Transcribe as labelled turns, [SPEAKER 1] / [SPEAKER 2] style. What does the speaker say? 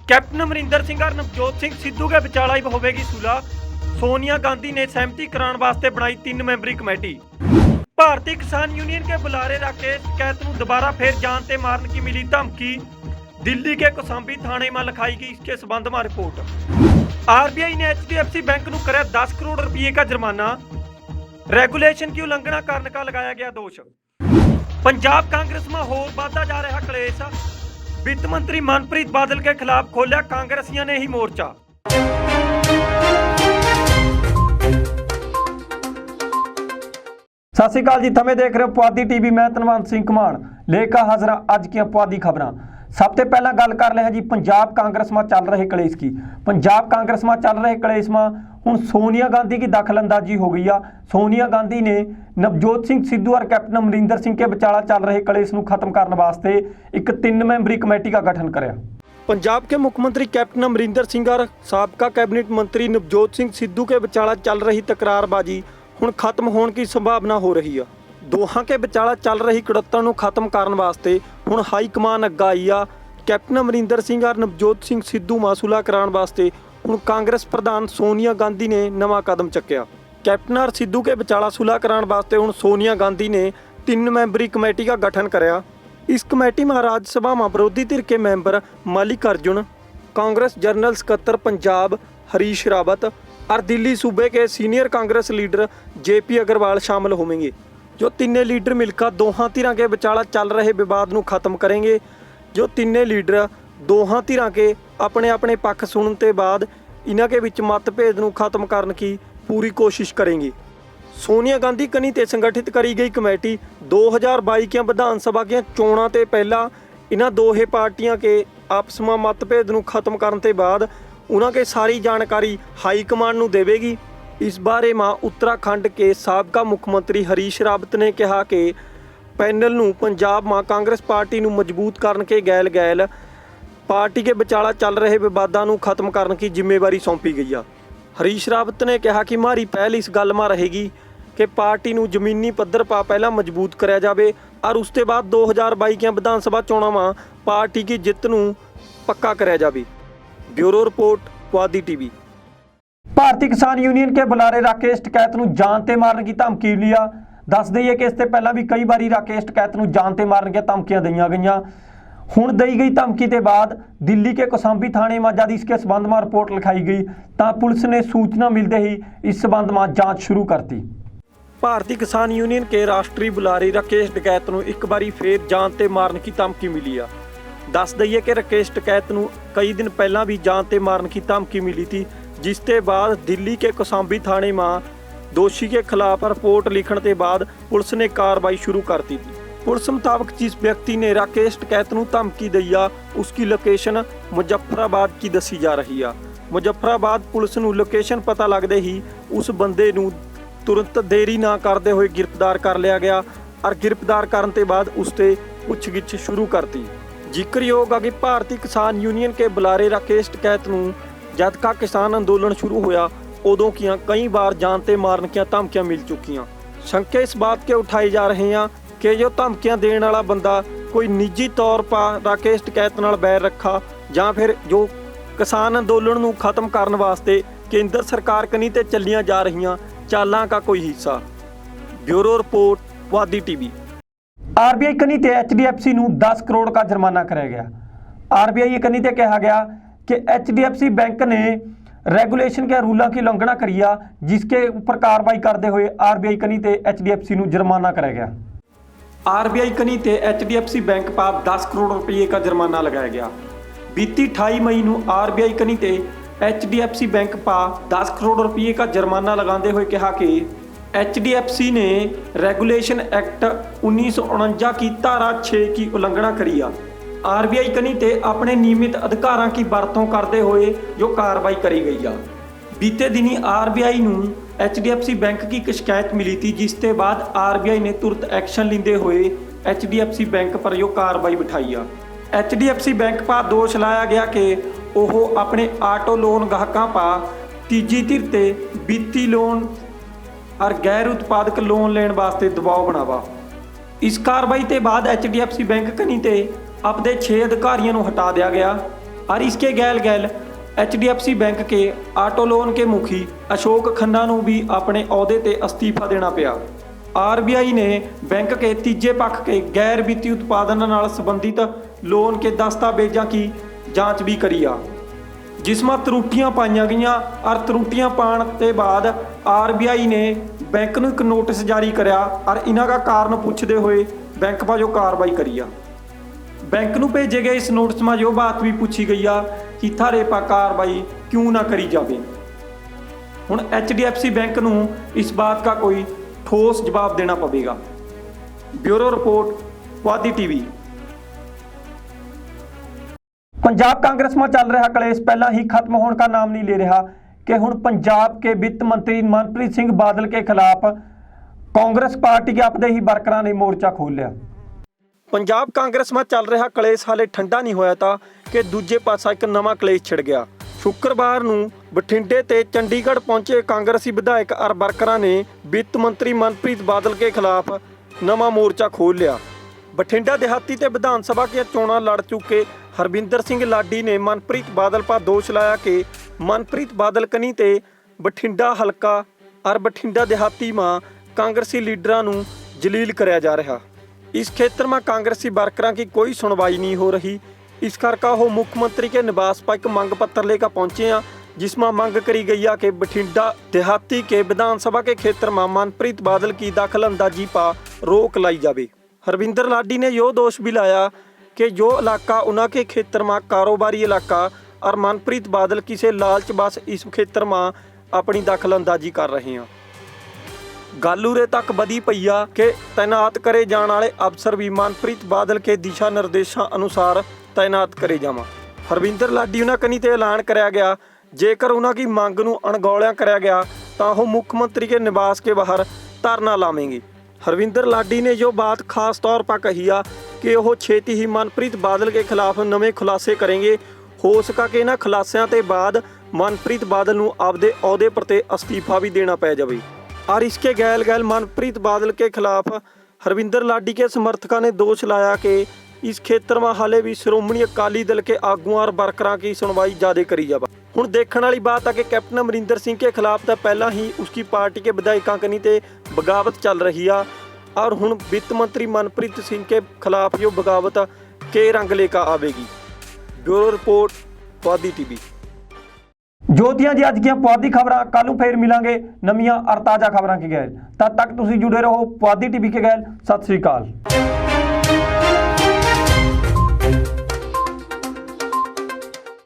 [SPEAKER 1] Captain Amarinder Singh और नवजोत सिंह सिद्धू के विचाला ही होगी सुलह। सोनिया गांधी ने सहमति कराने वास्ते बनाई 3 मैंबरी कमेटी। भारतीय किसान यूनियन के बुलारे राकेश टिकैत को दोबारा फिर जान से मारने की मिली धमकी। दिल्ली के कौशाम्बी थाने में लिखाई गई इसके संबंध में रिपोर्ट। आरबीआई ने एचडीएफसी बैंक को कराया 10 करोड़ रुपये का जुर्माना। रेगुलेशन की उल्लंघना करने का लगाया गया दोष। पंजाब कांग्रेस में होर बढ़ता जा रहा क्लेश। वित्त मंत्री मनप्रीत बादल के खिलाफ खोलिया कांग्रेसियों ने ही मोर्चा। सत श्री अकाल जी, थमे देख रहे हो पुआधी टीवी। मैं धनवंत सिंह घमान लेकर हाजिर अज की पुआधी खबरां। सब तो पहला गल कर रहे जी पंजाब कांग्रेस में चल रहे कलेश की। पंजाब कांग्रेस में चल रहे कलेश में हुण सोनिया गांधी की दखलंदाजी हो गई है। सोनिया गांधी ने नवजोत सिंह सिद्धू और कैप्टन अमरिंदर सिंह के विचाला चल रहे कलेश को खत्म करने वास्ते एक 3 मैंबरी कमेटी का गठन कराया। पंजाब के मुख्यमंत्री कैप्टन अमरिंदर सिंह और साबका कैबिनेट मंत्री नवजोत सिंह सिद्धू के विचाला चल रही तकरारबाजी हुण खत्म होने की संभावना हो रही है। दोहां के विचाला चल रही कड़त्तण नूं खत्म करने वास्ते हुण हाई कमान अग्गा आई आ। कैप्टन अमरिंदर सिंह और नवजोत सिंह सिद्धू मासूला कराने वास्ते हुण कांग्रेस प्रधान सोनिया गांधी ने नवा कदम चुक्या। कैप्टन और सिद्धू के विचाला सुलह कराने वास्ते हुण सोनिया गांधी ने 3 मैंबरी कमेटी का गठन कराया। इस कमेटी में राज्यसभा में विरोधी धिर के member Mallikarjun, Congress general सकत्तर पंजाब हरीश रावत और दिल्ली सूबे के senior Congress leader JP Agarwal शामिल होंगे। जो तीनों लीडर मिलकर दोहां धिरां के विचाला चल रहे विवाद को खत्म करेंगे। जो तीनों लीडर दोहां धिरां के अपने अपने पक्ष सुनने के बाद इन्हां के विच मतभेद को खत्म करने की पूरी कोशिश करेंगे। सोनिया गांधी कनी ते संगठित करी गई कमेटी 2022 की विधानसभा की चोणों ते पहला इन्हां दोहे पार्टियां के आपस में मतभेद को खत्म करने के बाद उन्हां के सारी जानकारी हाई कमान नूं देवेगी। इस बारे में उत्तराखंड के साबका मुख्यमंत्री हरीश रावत ने कहा कि पैनल नूं पंजाब में कांग्रेस पार्टी नूं मजबूत करने के गैल गैल पार्टी के विचाला चल रहे विवादां नूं खत्म करने की जिम्मेवारी सौंपी गई है। हरीश रावत ने कहा कि हमारी पहल इस गल में रहेगी कि पार्टी नूं जमीनी पद्धर पा पहला मजबूत कराया जाए और उसके बाद 2022 की विधानसभा चोणों में पार्टी की जित नूं पक्का कराया जाए। Bureau report Puadhi TV. Bharatiya Kisan union के बुलारे राकेश टिकैत को जान से मारने की धमकी लिया। दस दईए कि इससे पहला भी कई बार राकेश टिकैत को जान से मारने की धमकियां दईयां गईयां। हुण दई गई धमकी के बाद दिल्ली के कौशाम्बी थाने में जब इसके संबंध में रिपोर्ट लिखाई गई तो पुलिस ने सूचना मिलते ही इस संबंध में जांच शुरू कर दी। भारतीय किसान यूनियन के राष्ट्रीय बुलारे राकेश टिकैत को एक बार फिर जान से मारने की धमकी मिली है। दस दईए कि राकेश टिकैत को कई दिन पहला भी जान से मारने की धमकी मिली थी, जिसके बाद दिल्ली के कौशाम्बी थाने में दोषी के खिलाफ रिपोर्ट लिखने के बाद पुलिस ने कार्रवाई शुरू कर दी थी। पुलिस मुताबिक जिस व्यक्ति ने राकेश टिकैत को धमकी दी है उसकी लोकेशन मुजफ्फराबाद की दसी जा रही है। मुजफ्फराबाद पुलिस को लोकेशन पता लगते ही उस बंदे को तुरंत देरी ना करते हुए गिरफ्तार कर लिया गया और गिरफ्तार करने के बाद उससे पुछगिछ शुरू कर दी। जिक्रयोग है कि भारतीय किसान यूनियन के बुलारे राकेश टिकैत को जद का किसान अंदोलन शुरू होया उदों की कई बार जान से मारने की धमकियां मिल चुकियां। शंके इस बात के उठाए जा रहे हैं कि जो धमकियां देने वाला बंदा कोई निजी तौर पर राकेश टिकैत नाल बैर रखा या फिर जो किसान अंदोलन को खत्म करने वास्ते केंद्र सरकार कनी ते चलियां जा रही चालां का कोई हिस्सा। Bureau report Puadhi TV. RBI कनी ते एचडीएफसी को 10 करोड़ का जुर्माना कराया गया। आरबीआई कनी ते कहा गया कि एचडीएफसी बैंक ने रेगुलेशन के रूलों की उल्लंघना करी है, जिसके ऊपर कार्रवाई करते हुए आरबीआई कनी ते एचडीएफसी को जुर्माना कराया गया। आरबीआई कनी ते एचडीएफसी बैंक पर 10 करोड़ रुपये का जुर्माना लगाया गया। बीती 28 मई को आरबीआई कनी ते एचडीएफसी बैंक पर 10 करोड़ रुपये का जुर्माना लगाते हुए कहा कि एचडीएफसी ने रेगुलेशन एक्ट 1949 की धारा 6 की उल्लंघना करी है। आरबीआई कनी ते अपने नियमित अधिकारों की बरतों करते हुए जो कार्रवाई करी गई है। बीते दिनी आरबीआई को एचडीएफसी बैंक की एक शिकायत मिली थी, जिसके बाद आरबीआई ने तुरंत एक्शन लेते हुए एचडीएफसी बैंक पर जो कार्रवाई बिठाई है। एचडीएफसी बैंक पर दोष लाया गया कि वह अपने आटो लोन ग्राहकों पर तीजी धिर ते वित्तीय लोन और गैर उत्पादक लोन लेने वास्ते दबाव बनावा। इस कार्रवाई के बाद एचडीएफसी बैंक कनी ते अपने 6 अधिकारियों को हटा दिया गया। और इसके गैल गैल HDFC बैंक के ऑटो लोन के मुखी अशोक खन्ना ਨੂੰ भी अपने अहुदे ते अस्तीफा देना पिया। RBI ने बैंक के तीजे पक्ष के गैर वित्तीय उत्पादन नाल संबंधित लोन के दस्तावेजां की जांच भी करी आ, जिसमें त्रुटियां पाईयां गईयां और त्रुटियां पाण ते बाद RBI ने बैंक नूं एक नोटिस जारी कराया और इन्हां का कारण पुछदे हुए बैंक वालों कार्रवाई करी आ। बैंक नूं भेजे गए इस नोटिस में जो बात भी पूछी गई आ कि थारे पा कार्रवाई क्यों ना करी जाए। हुण HDFC बैंक नूं इस बात का कोई ठोस जवाब देना पवेगा। Bureau report, Puadhi TV. Punjab Congress में चल रहा कलेश पहला ही खत्म होने का नाम नहीं ले रहा कि हुण पंजाब के वित्त मंत्री मनप्रीत सिंह बादल के खिलाफ कांग्रेस पार्टी के अपने ही वर्करां ने मोर्चा खोल लिया। पंजाब कांग्रेस में चल रहा कलेश हाले ठंडा नहीं होया था कि दूजे पासा एक नवा कलेश छिड़ गया। शुक्रवार नूं बठिंडे ते चंडीगढ़ पहुंचे कांग्रेसी विधायक और वर्करां ने वित्त मंत्री मनप्रीत बादल के खिलाफ नवा मोर्चा खोल लिया। बठिंडा देहाती ते विधान सभा की चोणां लड़ चुके हरविंदर सिंह लाडी ने मनप्रीत बादल पर दोष लाया कि मनप्रीत बादल कनी ते बठिंडा हलका और बठिंडा देहाती में कांग्रेसी लीडरां नूं जलील कराया जा रहा। इस क्षेत्र में कांग्रेसी वर्करां की कोई सुनवाई नहीं हो रही। इस करके वो मुख्यमंत्री के निवास पर एक मंग पत्र लेकर पहुंचे हैं, जिसमें मांग करी गई है कि बठिंडा देहाती के विधानसभा के क्षेत्र में मनप्रीत बादल की दखलअंदाजी पर रोक लाई जाए। हरविंदर लाडी ने यो दोष भी लाया कि जो इलाका उन्होंने के क्षेत्र में कारोबारी इलाका और मनप्रीत बादल किसी लालच बस इस क्षेत्र में अपनी दखलअंदाजी कर रहे हैं। गल उरे तक बधी पई आ कि तैनात करे जाने वाले अफसर भी मनप्रीत बादल के दिशा निर्देशों अनुसार तैनात करे जावा। हरविंदर लाडी उन्होंने कनी ते ऐलान कराया गया जेकर उन्होंने मंग नूं अणगौलिया कराया गया तो वह मुख्यमंत्री के निवास के बाहर धरना लावेंगे। हरविंदर लाडी ने जो बात खास तौर पर कही आ कि वह छेती ही मनप्रीत बादल के खिलाफ नवे खुलासे करेंगे। हो सका कि इन्हां खुलासियां ते बाद मनप्रीत बादल नूं आपदे अहुदे प्रति अस्तीफा भी देना पै जावे। और इसके गैल गैल मनप्रीत बादल के खिलाफ हरविंदर लाडी के समर्थकों ने दोष लाया कि इस क्षेत्र में हाले भी श्रोमणी अकाली दल के आगुओं और वर्करां की सुनवाई ज़्यादा करी जाए। हुण देखने वाली बात है कि कैप्टन अमरिंदर सिंह के खिलाफ तो पहला ही उसकी पार्टी के विधायकों कनी ते बगावत चल रही है और हुण वित्त मंत्री मनप्रीत सिंह के खिलाफ जो बगावत के रंग लेकर आवेगी। Bureau report, Puadhi TV. जोतियां जी अज की पुआधी खबरां कल फिर मिलांगे नवीं और ताज़ा खबरां के गैल। तद तक तुसीं जुड़े रहो पुआधी टीवी के गैल। सत श्री अकाल।